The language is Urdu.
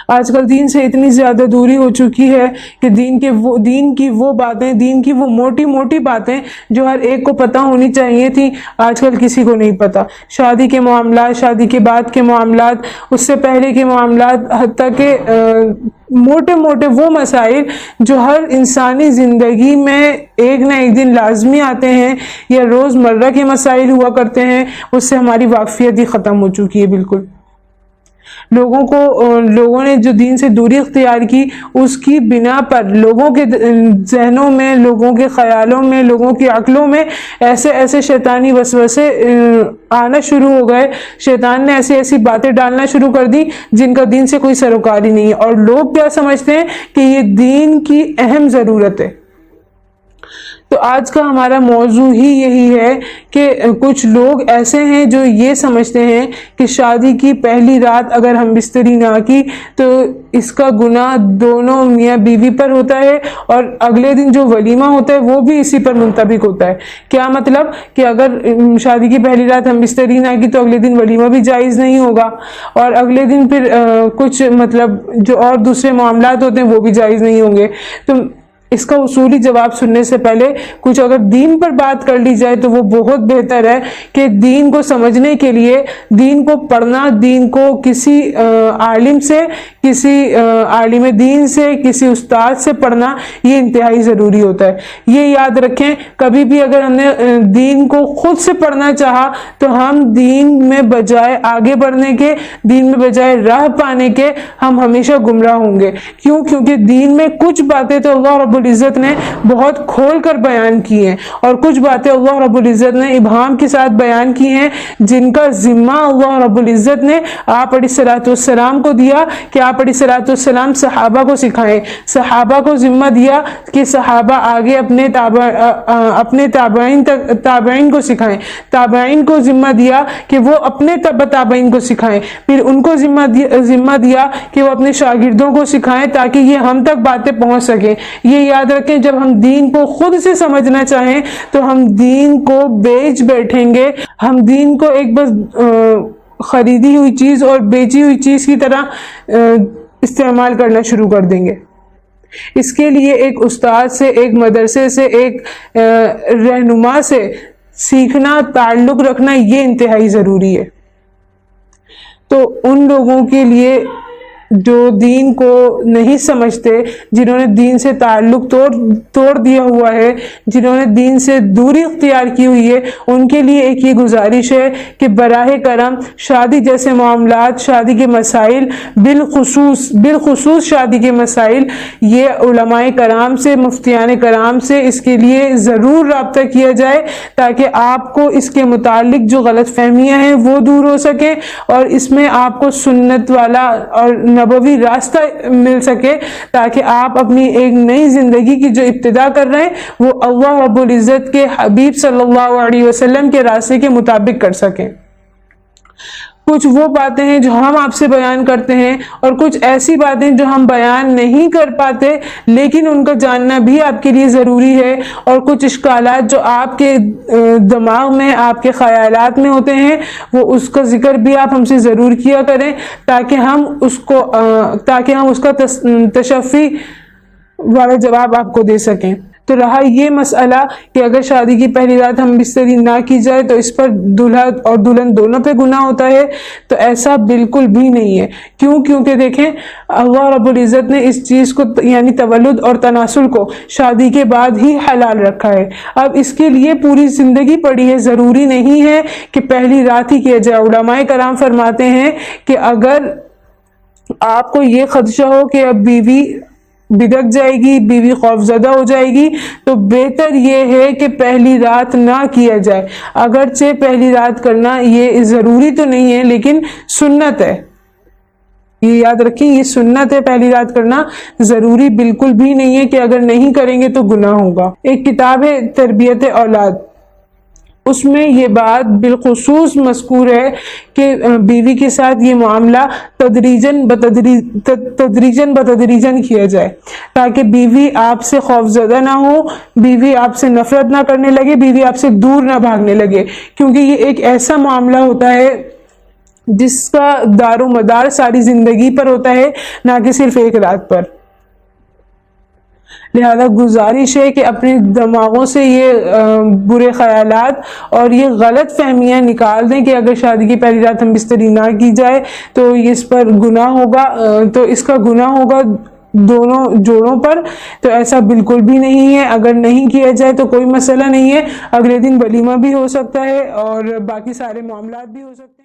آج کل دین سے اتنی زیادہ دوری ہو چکی ہے کہ دین کی وہ باتیں، دین کی وہ موٹی موٹی باتیں جو ہر ایک کو پتہ ہونی چاہیے تھی، آج کل کسی کو نہیں پتہ۔ شادی کے معاملات، شادی کے بعد کے معاملات، اس سے پہلے کے معاملات، حتیٰ کہ موٹے موٹے وہ مسائل جو ہر انسانی زندگی میں ایک نہ ایک دن لازمی آتے ہیں یا روز مرہ کے مسائل ہوا کرتے ہیں، اس سے ہماری واقفیت ہی ختم ہو چکی ہے بالکل۔ لوگوں نے جو دین سے دوری اختیار کی، اس کی بنا پر لوگوں کے ذہنوں میں، لوگوں کے خیالوں میں، لوگوں کی عقلوں میں ایسے ایسے شیطانی وسوسے آنا شروع ہو گئے، شیطان نے ایسی ایسی باتیں ڈالنا شروع کر دی جن کا دین سے کوئی سروکار ہی نہیں ہے، اور لوگ کیا سمجھتے ہیں کہ یہ دین کی اہم ضرورت ہے۔ تو آج کا ہمارا موضوع ہی یہی ہے کہ کچھ لوگ ایسے ہیں جو یہ سمجھتے ہیں کہ شادی کی پہلی رات اگر ہم بستری نہ کی تو اس کا گناہ دونوں میاں بیوی پر ہوتا ہے، اور اگلے دن جو ولیمہ ہوتا ہے وہ بھی اسی پر منطبق ہوتا ہے۔ کیا مطلب کہ اگر شادی کی پہلی رات ہم بستری نہ کی تو اگلے دن ولیمہ بھی جائز نہیں ہوگا، اور اگلے دن پھر کچھ مطلب جو اور دوسرے معاملات ہوتے ہیں وہ بھی جائز نہیں ہوں گے۔ تو اس کا اصولی جواب سننے سے پہلے کچھ اگر دین پر بات کر لی جائے تو وہ بہت بہتر ہے کہ دین کو سمجھنے کے لیے دین کو پڑھنا، دین کو کسی عالم سے، کسی عالم دین سے، کسی استاد سے پڑھنا یہ انتہائی ضروری ہوتا ہے۔ یہ یاد رکھیں، کبھی بھی اگر ہم نے دین کو خود سے پڑھنا چاہا تو ہم دین میں بجائے آگے بڑھنے کے، دین میں بجائے راہ پانے کے، ہم ہمیشہ گمراہ ہوں گے۔ کیوں؟ کیونکہ دین میں کچھ باتیں تو اللہ رب العزت نے بہت کھول کر بیان کی ہیں، اور کچھ باتیں اللہ رب العزت نے ابہام کے ساتھ بیان کی ہیں جن کا ذمہ اللہ رب العزت نے آپ علیہ الصلوۃ والسلام کو دیا کہ آپ علیہ الصلوۃ والسلام صحابہ کو سکھائیں۔ صحابہ کو ذمہ دیا کہ صحابہ آگے اپنے تابعین کو سکھائیں، تابعین کو ذمہ دیا کہ وہ اپنے تابعین کو سکھائیں، پھر ان کو ذمہ دیا کہ وہ اپنے شاگردوں کو سکھائیں تاکہ یہ ہم تک باتیں پہنچ سکیں۔ یہ یاد رکھیں، جب ہم دین کو خود سے سمجھنا چاہیں تو ہم دین کو بیچ بیٹھیں گے، ہم دین کو ایک بس خریدی ہوئی چیز اور بیچی ہوئی چیز کی طرح استعمال کرنا شروع کر دیں گے۔ اس کے لیے ایک استاد سے، ایک مدرسے سے، ایک رہنما سے سیکھنا، تعلق رکھنا یہ انتہائی ضروری ہے۔ تو ان لوگوں کے لیے جو دین کو نہیں سمجھتے، جنہوں نے دین سے تعلق توڑ دیا ہوا ہے، جنہوں نے دین سے دوری اختیار کی ہوئی ہے، ان کے لیے ایک یہ گزارش ہے کہ براہ کرم شادی جیسے معاملات، شادی کے مسائل، بالخصوص شادی کے مسائل، یہ علماء کرام سے، مفتیان کرام سے اس کے لیے ضرور رابطہ کیا جائے تاکہ آپ کو اس کے متعلق جو غلط فہمیاں ہیں وہ دور ہو سکے، اور اس میں آپ کو سنت والا اور نبوی راستہ مل سکے تاکہ آپ اپنی ایک نئی زندگی کی جو ابتدا کر رہے ہیں وہ اللہ رب العزت کے حبیب صلی اللہ علیہ وسلم کے راستے کے مطابق کر سکیں۔ کچھ وہ باتیں ہیں جو ہم آپ سے بیان کرتے ہیں، اور کچھ ایسی باتیں جو ہم بیان نہیں کر پاتے لیکن ان کا جاننا بھی آپ کے لیے ضروری ہے، اور کچھ اشکالات جو آپ کے دماغ میں، آپ کے خیالات میں ہوتے ہیں وہ اس کا ذکر بھی آپ ہم سے ضرور کیا کریں تاکہ ہم اس کا تشفی والا جواب آپ کو دے سکیں۔ تو رہا یہ مسئلہ کہ اگر شادی کی پہلی رات ہم بستری نہ کی جائے تو اس پر دولہا اور دلہن دونوں پہ گناہ ہوتا ہے، تو ایسا بالکل بھی نہیں ہے۔ کیونکہ دیکھیں، اللہ رب العزت نے اس چیز کو یعنی تولد اور تناسل کو شادی کے بعد ہی حلال رکھا ہے۔ اب اس کے لیے پوری زندگی پڑی ہے، ضروری نہیں ہے کہ پہلی رات ہی کیا جائے۔ علماء کرام فرماتے ہیں کہ اگر آپ کو یہ خدشہ ہو کہ اب بیوی بدک جائے گی، بیوی خوف زدہ ہو جائے گی، تو بہتر یہ ہے کہ پہلی رات نہ کیا جائے۔ اگرچہ پہلی رات کرنا یہ ضروری تو نہیں ہے لیکن سنت ہے، یہ یاد رکھیں، یہ سنت ہے، پہلی رات کرنا ضروری بالکل بھی نہیں ہے کہ اگر نہیں کریں گے تو گناہ ہوگا۔ ایک کتاب ہے تربیت اولاد، اس میں یہ بات بالخصوص مذکور ہے کہ بیوی کے ساتھ یہ معاملہ تدریجاً بتدریجاً کیا جائے تاکہ بیوی آپ سے خوف زدہ نہ ہو، بیوی آپ سے نفرت نہ کرنے لگے، بیوی آپ سے دور نہ بھاگنے لگے، کیونکہ یہ ایک ایسا معاملہ ہوتا ہے جس کا دار و مدار ساری زندگی پر ہوتا ہے، نہ کہ صرف ایک رات پر۔ لہذا گزارش ہے کہ اپنے دماغوں سے یہ برے خیالات اور یہ غلط فہمیاں نکال دیں کہ اگر شادی کی پہلی رات ہم بستری نہ کی جائے تو اس پر گناہ ہوگا، تو اس کا گناہ ہوگا دونوں جوڑوں پر۔ تو ایسا بالکل بھی نہیں ہے، اگر نہیں کیا جائے تو کوئی مسئلہ نہیں ہے، اگلے دن ولیمہ بھی ہو سکتا ہے اور باقی سارے معاملات بھی ہو سکتے ہیں۔